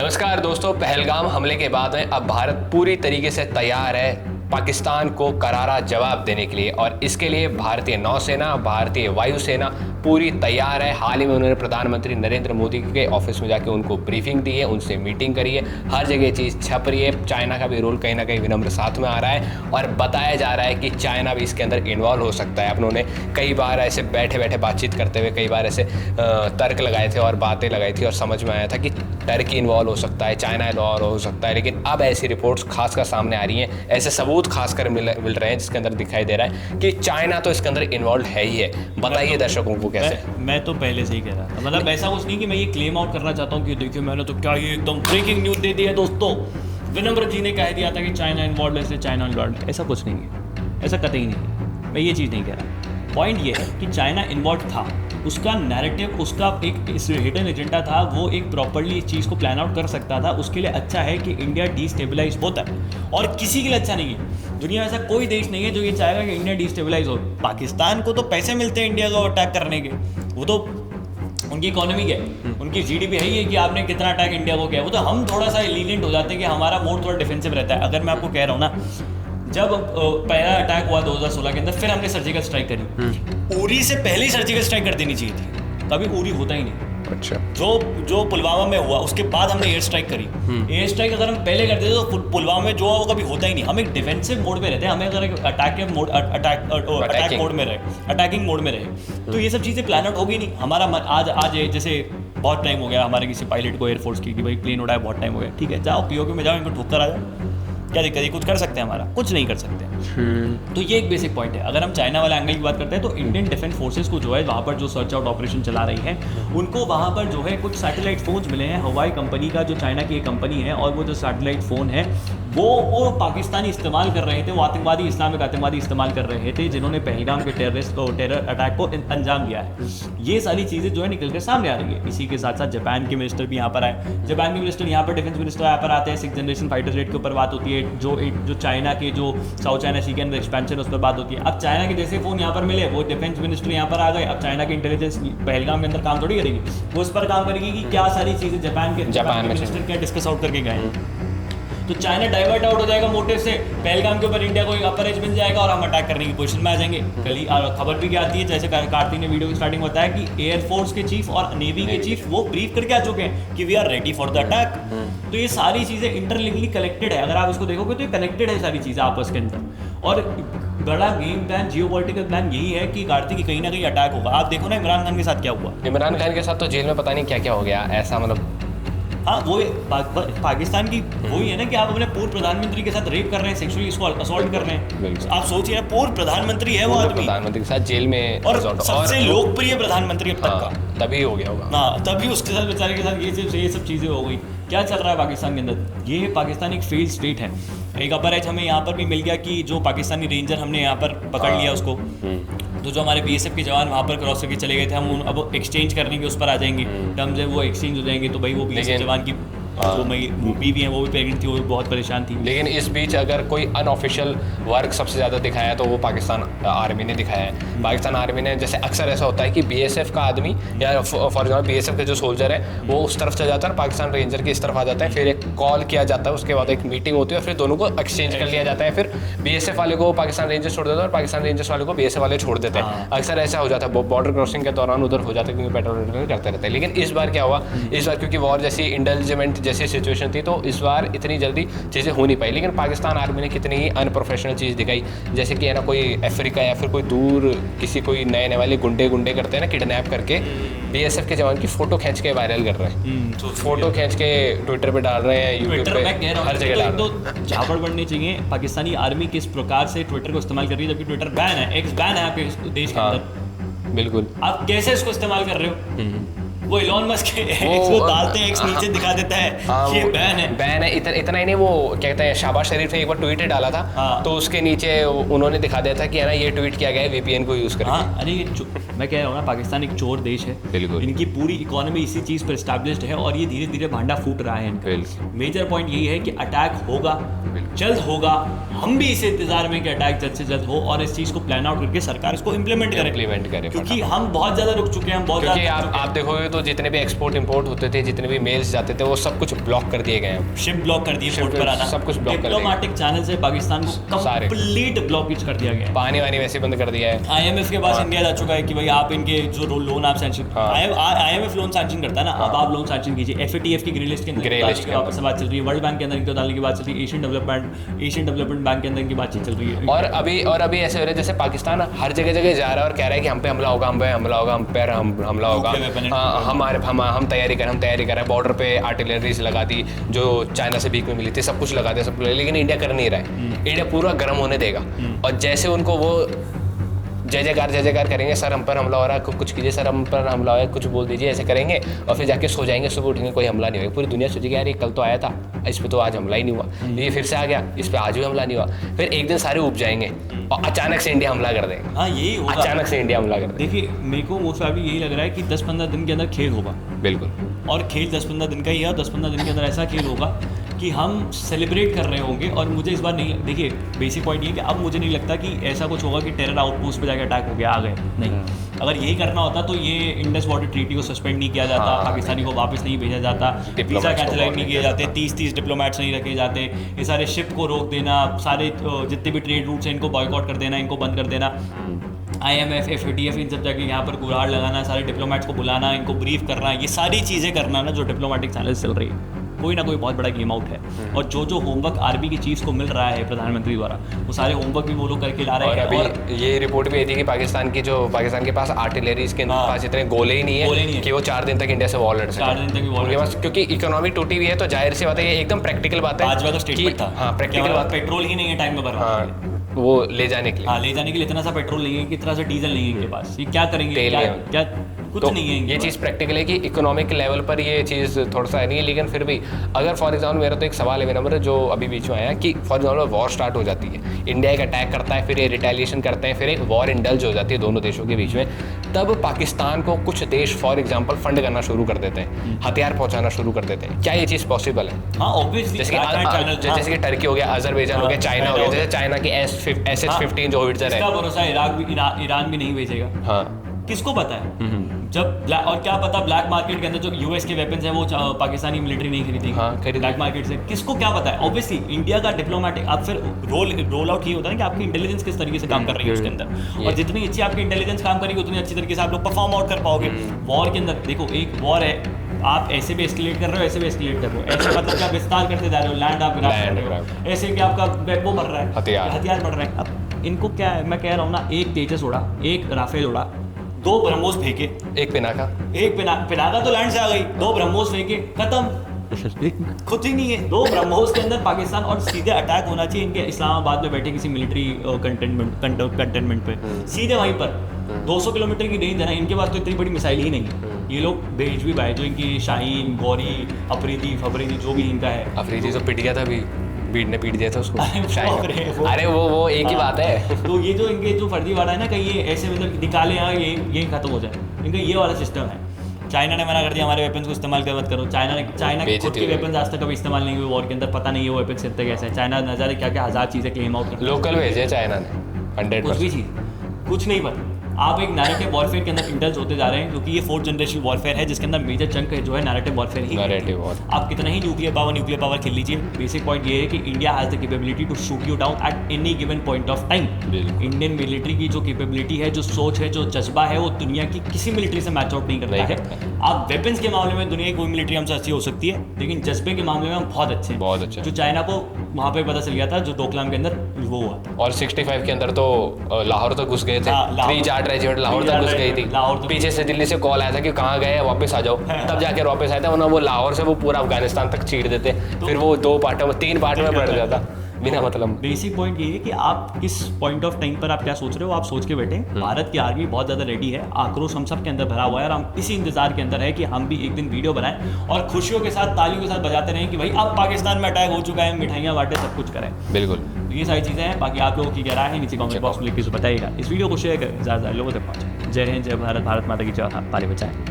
नमस्कार दोस्तों, पहलगाम हमले के बाद में अब भारत पूरी तरीके से तैयार है पाकिस्तान को करारा जवाब देने के लिए, और इसके लिए भारतीय नौसेना, भारतीय वायुसेना पूरी तैयार है। हाल ही में उन्होंने प्रधानमंत्री नरेंद्र मोदी के ऑफिस में जाके उनको ब्रीफिंग दी है, उनसे मीटिंग करी है। हर जगह चीज़ छप रही है। चाइना का भी रोल कहीं ना कहीं विनम्र साथ में आ रहा है और बताया जा रहा है कि चाइना भी इसके अंदर इन्वॉल्व हो सकता है। अब उन्होंने कई बार ऐसे बैठे बैठे बातचीत करते हुए कई बार ऐसे तर्क लगाए थे और बातें लगाई थी और समझ में आया था कि टर्की इन्वॉल्व हो सकता है, चाइना इन्वॉल्व हो सकता है। लेकिन अब ऐसी रिपोर्ट्स खासकर सामने आ रही हैं, ऐसे सबूत खासकर मिल रहे हैं जिसके अंदर दिखाई दे रहा है कि चाइना तो इसके अंदर इन्वॉल्व है ही है। बताइए दर्शकों को कैसे। मैं तो पहले से ही कह रहा था, मतलब ऐसा कुछ नहीं कि मैं ये क्लेम आउट करना चाहता हूँ कि देखिए मैंने तो क्या ये एकदम ब्रेकिंग न्यूज़ दे दी है दोस्तों, विनम्र जी ने कह दिया था कि चाइना इन्वॉल्व है, चाइना इन्वॉल्व। ऐसा कुछ नहीं है, ऐसा कतई नहीं है। मैं ये चीज़ नहीं कह रहा। पॉइंट ये है कि चाइना इन्वॉल्व था, उसका नैरेटिव, उसका एक हिडन एजेंडा था, वो एक प्रॉपर्ली इस चीज़ को प्लान आउट कर सकता था। उसके लिए अच्छा है कि इंडिया डिस्टेबलाइज होता है, और किसी के लिए अच्छा नहीं है। दुनिया में ऐसा कोई देश नहीं है जो ये चाहेगा कि इंडिया डिस्टेबलाइज हो। पाकिस्तान को तो पैसे मिलते हैं इंडिया को अटैक करने के, वो तो उनकी इकोनॉमी क्या है, उनकी जीडीपी है ही है कि आपने कितना अटैक इंडिया को किया। वो तो हम थोड़ा सा लीनियंट हो जाते हैं कि हमारा मोड थोड़ा डिफेंसिव रहता है। अगर मैं आपको कह रहा हूँ ना, जब पहला अटैक हुआ 2016 के अंदर, फिर हमने सर्जिकल स्ट्राइक करी। उरी से पहले ही सर्जिकल स्ट्राइक कर देनी चाहिए थी, कभी उरी होता ही नहीं। अच्छा, जो पुलवामा में हुआ उसके बाद हमने एयर स्ट्राइक करी। एयर स्ट्राइक अगर हम पहले कर देते तो पुलवामा में जो हुआ वो कभी होता ही नहीं। हम एक डिफेंसिव मोड में रहते हैं, हमें अगर अटैक मोड में रहे, अटैकिंग मोड में रहे, तो ये सब चीज़ें प्लान आउट होगी नहीं। हमारा आज जैसे बहुत टाइम हो गया हमारे किसी पायलट को एयरफोर्स की कि भाई प्लेन उड़ाया, बहुत टाइम हो गया, ठीक है जाओ पीओके में जाओ, इनको ठोकर आ जाओ, क्या दिक्कत है? कुछ कर सकते हैं? हमारा कुछ नहीं कर सकते। तो ये एक बेसिक पॉइंट है। अगर हम चाइना वाले एंगल की बात करते हैं तो इंडियन डिफेंस फोर्सेस को जो है वहाँ पर जो सर्च आउट ऑपरेशन चला रही है, उनको वहाँ पर जो है कुछ सैटेलाइट फोन्स मिले हैं हवाई कंपनी का, जो चाइना की एक कंपनी है, और वो जो सैटेलाइट फ़ोन है वो पाकिस्तानी इस्तेमाल कर रहे थे, वो आतंकवादी, इस्लामिक आतंकवादी इस्तेमाल कर रहे थे, जिन्होंने पहलगाम के टेरर अटैक को अंजाम दिया है। ये सारी चीज़ें जो है निकल कर सामने आ रही है। इसी के साथ साथ जापान के मिनिस्टर भी यहाँ पर आए, जापान के मिनिस्टर यहाँ पर, डिफेंस मिनिस्टर यहाँ पर आते हैं, 6th जनरेशन फाइटर जेट के ऊपर बात होती है, जो चाइना के जो साउथ चाइना सी के अंदर एक्सपेंशन उस पर बात होती है। अब चाइना के जैसे फ़ोन यहाँ पर मिले, वो डिफेंस मिनिस्टर यहाँ पर आ गए। अब चाइना की इंटेलिजेंस पहलगाम के अंदर काम थोड़ी करेगी, वो उस पर काम करेगी कि क्या सारी चीज़ें जापान के मिनिस्टर क्या डिस्कस आउट करके गए। तो चाइना डाइवर्ट आउट हो जाएगा मोटिव से, पहलगाम के ऊपर इंडिया को एक अपर एज मिल जाएगा और हम अटैक करने की पोजीशन में आ जाएंगे। कल ही खबर भी क्या आती है, जैसे कार्तिक ने वीडियो की स्टार्टिंग में बताया कि एयरफोर्स के चीफ और नेवी के चीफ वो ब्रीफ करके आ चुके हैं कि we are ready for the attack. तो ये सारी चीज़ें इंटरलिंकली कनेक्टेड है। अगर आप इसको देखोगे तो ये कनेक्टेड है सारी चीज़ें आपस के अंदर। और बड़ा गेम प्लान, जियोपॉलिटिकल प्लान यही है कि कार्तिक की कहीं ना कहीं अटैक होगा। आप देखो ना इमरान खान के साथ क्या हुआ। इमरान खान के साथ तो जेल में पता नहीं क्या क्या हो गया ऐसा, मतलब हाँ, वो पाकिस्तान की वही है ना कि आप अपने पूर्व प्रधानमंत्री के साथ रेप कर रहे हैं, सेक्सुअली इसको असॉल्ट कर रहे हैं। आप सोचिए, पूर्व प्रधानमंत्री है वो आदमी, प्रधानमंत्री के साथ जेल में, और सबसे लोकप्रिय प्रधानमंत्री अब तक का, तभी हो गया होगा। हाँ, तभी उसके साथ बेचारे के साथ ये सब चीज़ें हो गई। क्या चल रहा है पाकिस्तान के अंदर? ये पाकिस्तान एक फेल स्टेट है। एक अपर एज हमें यहाँ पर भी मिल गया कि जो पाकिस्तानी रेंजर हमने यहाँ पर पकड़ लिया उसको, तो जो हमारे बीएसएफ के जवान वहाँ पर क्रॉस करके चले गए थे, हम अब एक्सचेंज करने के उस पर आ जाएंगे, टर्म्स है वो एक्सचेंज हो जाएंगे। तो भाई वो बीएसएफ जवान की वो बीवी है, वो भी प्रेगनेंट थी, वो भी बहुत परेशान थी। लेकिन इस बीच अगर कोई अनऑफिशियल वर्क सबसे ज़्यादा दिखाया है तो वो पाकिस्तान आर्मी ने दिखाया है। पाकिस्तान आर्मी ने, जैसे अक्सर ऐसा होता है कि बीएसएफ का आदमी या फॉर एग्जाम्पल बीएसएफ के जो सोल्जर है वो उस तरफ चला जाता है, पाकिस्तान रेंजर के इस तरफ आ जाता है, फिर एक कॉल किया जाता है, उसके बाद एक मीटिंग होती है और फिर दोनों को एक्सचेंज कर लिया जाता है। फिर बीएसएफ वाले को पाकिस्तान रेंजर्स छोड़ देते हैं और पाकिस्तान रेंजर्स वाले को बीएसएफ वाले छोड़ देते हैं। अक्सर ऐसा हो जाता है, बॉर्डर क्रॉसिंग के दौरान उधर हो जाता है क्योंकि पेट्रोल करते रहते हैं। लेकिन इस बार क्या हुआ, इस बार क्योंकि वॉर जैसी इंडल्जमेंट जैसी सिचुएशन थी तो इस बार इतनी जल्दी चीज़ें हो नहीं पाई। लेकिन पाकिस्तान आर्मी ने कितनी ही अनप्रोफेशनल चीज़ दिखाई, जैसे कि है ना कोई अफ्रीका या फिर कोई दूर किसी कोई नए वाले गुंडे करते हैं ना, किडनैप करके बीएसएफ के जवान की फोटो खींच के वायरल कर रहे हैं, तो फोटो खींच के ट्विटर पे डाल रहे हैं, यूट्यूब पे हर जगह डाल रहे हैं। झापड़ बढ़नी चाहिए पाकिस्तानी आर्मी किस प्रकार से ट्विटर को इस्तेमाल कर रही है, जबकि ट्विटर बैन है, एक्स बैन है आपके देश के अंदर। बिल्कुल, आप कैसे इसको इस्तेमाल कर रहे हो? वो इलॉन मस्क एक्स को डालते हैं, एक्स नीचे दिखा देता है ये बैन है। इतना ही नहीं, वो क्या कहते हैं, शहबाज शरीफ ने एक बार ट्वीट डाला था तो उसके नीचे उन्होंने दिखा दिया था कि है ना ये ट्वीट किया गया है वीपीएन को यूज करके। हाँ, अरे मैं कह रहा हूँ ना, पाकिस्तान एक चोर देश है, बिल्कुल, इनकी पूरी इकोनॉमी इसी चीज़ पर एस्टैब्लिश्ड है और ये धीरे धीरे भांडा फूट रहा है। मेजर पॉइंट यही है कि अटैक होगा, जल्द होगा, हम भी इस इंतजार में कि अटैक जल्द से जल्द हो और इस चीज़ को प्लान आउट करके सरकार इसको इम्प्लीमेंट करे, क्योंकि हम बहुत ज़्यादा रुक चुके हैं। हम बहुत ज़्यादा आप देखोगे तो जितने भी एक्सपोर्ट इंपोर्ट होते थे, जितने भी मेल्स जाते थे, वो सब कुछ ब्लॉक कर दिए गए हैं। शिप ब्लॉक कर दिए, पोर्ट पर आना, सब कुछ ब्लॉक कर दिया। डिप्लोमेटिक चैनल से पाकिस्तान को सारे। कंप्लीट ब्लॉकेज कर दिया गया है। पानी वानी वैसे बंद कर दिया है। IMF के पास इंडिया जा चुका है कि भाई आप इनके जो लोन आप सैंक्शन, IMF लोन सैंक्शन करता है ना, अब आप लोन सैंक्शन कीजिए। FATF की ग्रे लिस्ट के अंदर वापस से बात चल रही है, वर्ल्ड बैंक के अंदर इनको डालने की बात चल रही है, एशियन डेवलपमेंट बैंक के अंदर इनकी बातचीत चल रही है। और अभी ऐसे हो रहा है जैसे पाकिस्तान हर जगह जा रहा है और कह रहा है कि हम पे हमला होगा, हम पे हमला होगा, हम पे हमला होगा, हम तैयारी कर रहे हैं। बॉर्डर पे आर्टिलरीज लगा दी जो चाइना से भीख में मिली थी, सब कुछ लगा दिया, सब कुछ, लेकिन इंडिया कर नहीं रहा है। इंडिया पूरा गर्म होने देगा और जैसे उनको वो जय जयकार करेंगे, सर हम पर हमला हो रहा है, कुछ कीजिए, सर हम पर हमला हो रहा है, कुछ बोल दीजिए, ऐसे करेंगे और फिर जाके सो जाएंगे, सुबह उठेंगे कोई हमला नहीं होगा। पूरी दुनिया सोचेगी यार ये कल तो आया था, इस पे तो आज हमला ही नहीं हुआ, ये फिर से आ गया, इस पे आज भी हमला नहीं हुआ। फिर एक दिन सारे उब जाएंगे और अचानक से इंडिया हमला कर देंगे। हाँ यही होगा, अचानक से इंडिया हमला कर देंगे। देखिए मेरे को मोस्ट प्रॉब्ली यही लग रहा है कि 10-15 दिन के अंदर खेल होगा। बिल्कुल, और खेल 10-15 दिन का ही है, और 10-15 दिन के अंदर ऐसा खेल होगा कि हम सेलिब्रेट कर रहे होंगे। और मुझे इस बार नहीं, देखिए बेसिक पॉइंट ये है कि अब मुझे नहीं लगता कि ऐसा कुछ होगा कि टेरर आउटपोस्ट पे जाकर अटैक हो गया, आ गए, नहीं। अगर यही करना होता तो ये इंडस वाटर ट्रीटी को सस्पेंड नहीं किया जाता, पाकिस्तानी को वापस नहीं भेजा जाता, वीज़ा कैंसिल नहीं किए जाते, 30 डिप्लोमेट्स नहीं रखे जाते, ये सारे शिप को रोक देना, सारे जितने भी ट्रेड रूट्स हैं इनको बॉयकॉट कर देना, इनको बंद कर देना, IMF FATF इन सब जगह यहाँ पर गुहार लगाना, सारे डिप्लोमेट्स को बुलाना, इनको ब्रीफ करना, ये सारी चीज़ें करना ना जो डिप्लोमेटिक चैनल चल रही है, कोई ना कोई बहुत बड़ा गेम आउट है। और जो होमवर्क आर्मी की चीज़ को मिल रहा है प्रधानमंत्री द्वारा, वो सारे होमवर्क भी वो लोग करके ला रहे हैं। और अभी ये रिपोर्ट भी आई थी कि पाकिस्तान के पास आर्टिलरीज के पास इतने गोले ही नहीं है कि वो 4 दिन तक इंडिया से वॉर लड़ सके। 4 दिन तक वॉर उनके पास, क्योंकि इकोनॉमी टूटी हुई है, तो जाहिर सी बात है, ये एकदम प्रैक्टिकल बात है। आज का स्टेटमेंट था, हाँ प्रैक्टिकल बात, पेट्रोल ही नहीं है टाइम में भरना, वो ले जाने के लिए, हाँ ले जाने के लिए इतना सा पेट्रोल नहीं है कि इतना सा डीजल नहीं है इनके पास, ये क्या करेंगे, क्या कुछ तो नहीं है। ये चीज़ प्रैक्टिकल है कि इकोनॉमिक लेवल पर ये चीज़ थोड़ा सा नहीं है, लेकिन फिर भी अगर फॉर एग्जाम्पल मेरा तो एक सवाल है नंबर जो अभी बीच में आया कि फॉर एग्जाम्पल वॉर स्टार्ट हो जाती है, इंडिया एक अटैक करता है, फिर ये रिटेलिएशन करते हैं, फिर एक वॉर इंडल्ज हो जाती है दोनों देशों के बीच में, तब पाकिस्तान को कुछ देश फॉर एग्जाम्पल फंड करना शुरू कर देते हैं, हथियार पहुँचाना शुरू कर देते हैं। क्या ये चीज़ पॉसिबल है? हाँ ऑब्वियसली, जैसे कि टर्की हो गया, अजरबैजान हो गया, चाइना हो गया, जैसे चाइना की SS-15 जो होविट्जर है, भरोसा ईरान भी नहीं भेजेगा, हाँ किसको पता है? जब और क्या पता ब्लैक मार्केट के अंदर जो US के वेपन्स हैं वो पाकिस्तानी मिलिट्री नहीं खरीदेगी, हाँ, ब्लैक मार्केट से, किसको क्या पता है? ऑब्वियसली इंडिया का डिप्लोमेटिक, अब फिर रोल आउट ये होता है कि आपकी इंटेलिजेंस किस तरीके से काम कर रही है उसके अंदर, और जितनी अच्छी आपकी इंटेलिजेंस काम करेगी उतनी अच्छी तरीके से आप लोग परफॉर्म आउट कर पाओगे। वॉर के अंदर देखो, एक वॉर है, आप ऐसे भी एस्केलेट कर रहे हो, ऐसे भी एस्केलेट कर रहे हो, ऐसे मतलब कि आप विस्तार करते जा रहे हो, लैंड आप ग्राब कर रहे हो, ऐसे कि आपका वो बढ़ रहा है, हथियार बढ़ रहे हैं। अब इनको क्या है, मैं कह रहा हूँ ना, एक तेजस उड़ा, एक राफेल उड़ा, 2 ब्रह्मोस फेंके, एक पिनाका तो लैंड से आ गई, 2 ब्रह्मोस फेंके, खत्म, कुछ ही नहीं है। 2 ब्रह्मोस के अंदर पाकिस्तान, और सीधे अटैक होना चाहिए इनके इस्लामाबाद में बैठे किसी मिलिट्री कंटेनमेंट पे, सीधे वहीं पर 200 किलोमीटर की रेंज है ना, इनके पास तो इतनी बड़ी मिसाइल ही नहीं है। ये लोग भेज भी पाए, जो इनकी शाहीन, गौरी, अफरीदी जो भी इनका है, अफरीदी तो पिट गया था, अभी बीट ने पीट दिया था उसको। अरे वो एक ही बात है। तो ये जो इनके जो फर्जीवाड़ा है ना, कहीं ये ऐसे मतलब निकाले यहाँ ये खत्म हो जाए, इनका ये वाला सिस्टम है। चाइना ने मना कर दिया हमारे वेपन्स को इस्तेमाल मत करो, चाइना के खुद के वेपन्स आज तक कभी इस्तेमाल नहीं हुए वॉर के अंदर, पता नहीं है वो वेपन्स कितने कैसे हैं। चाइना न जाने क्या क्या 1000 चीज़ें क्लेम आउट कर, लोकल भेजे चाइना ने 100%, कुछ भी चीज़, कुछ नहीं पता। आप एक नैरेटिव वॉरफेयर के अंदर इंडल्ज होते जा रहे हैं, क्योंकि ये 4th जनरेशन वॉरफेयर है जिसके अंदर मेजर चंक जो है नैरेटिव वॉरफेयर ही है। आप कितना ही न्यूक्लियर पावर खेल लीजिए, बेसिक पॉइंट ये है कि India has the capability to shoot you down at any given point of time. Indian military की जो कैपेबिलिटी है, जो सोच है, जो जज्बा है, वो दुनिया की किसी मिलिट्री से मैच आउट नहीं करता है। आप वेपन्स के मामले में दुनिया की कोई मिलिट्री हमसे अच्छी हो सकती है, लेकिन जज्बे के मामले में हम बहुत अच्छे हैं। जो चाइना को वहाँ पे पता चल गया था, जो डोकलाम के अंदर वो हुआ था, और 65 के अंदर तो लाहौर तक घुस गए थे, 3 चार्ट रेजिमेंट लाहौर तक घुस गई थी, पीछे से दिल्ली से कॉल आया था कि कहाँ गए, वापस आ जाओ, तब जाके वापस आया था, वरना वो लाहौर से वो पूरा अफगानिस्तान तक चीर देते, फिर वो 2 पार्टों में 3 पार्ट में बढ़ जाता बिना मतलब। बेसिक पॉइंट ये है कि आप किस पॉइंट ऑफ टाइम पर आप क्या सोच रहे हो, आप सोच के बैठे। भारत की आर्मी बहुत ज़्यादा रेडी है, आक्रोश हम सब के अंदर भरा हुआ है, और हम इसी इंतजार के अंदर है कि हम भी एक दिन वीडियो बनाएं और खुशियों के साथ, तालियों के साथ बजाते रहें कि भाई अब पाकिस्तान में अटैक हो चुका है, मिठाइयाँ बांटे, सब कुछ करें। बिल्कुल, ये सारी चीज़ें हैं। बाकी आप लोगों की क्या राय है नीचे कमेंट बॉक्स में लिख के बताइएगा। इस वीडियो को शेयर करें, ज़्यादा लोगों तक पहुँचे। जय हिंद, जय भारत, भारत माता की जय, भारत बचाएं।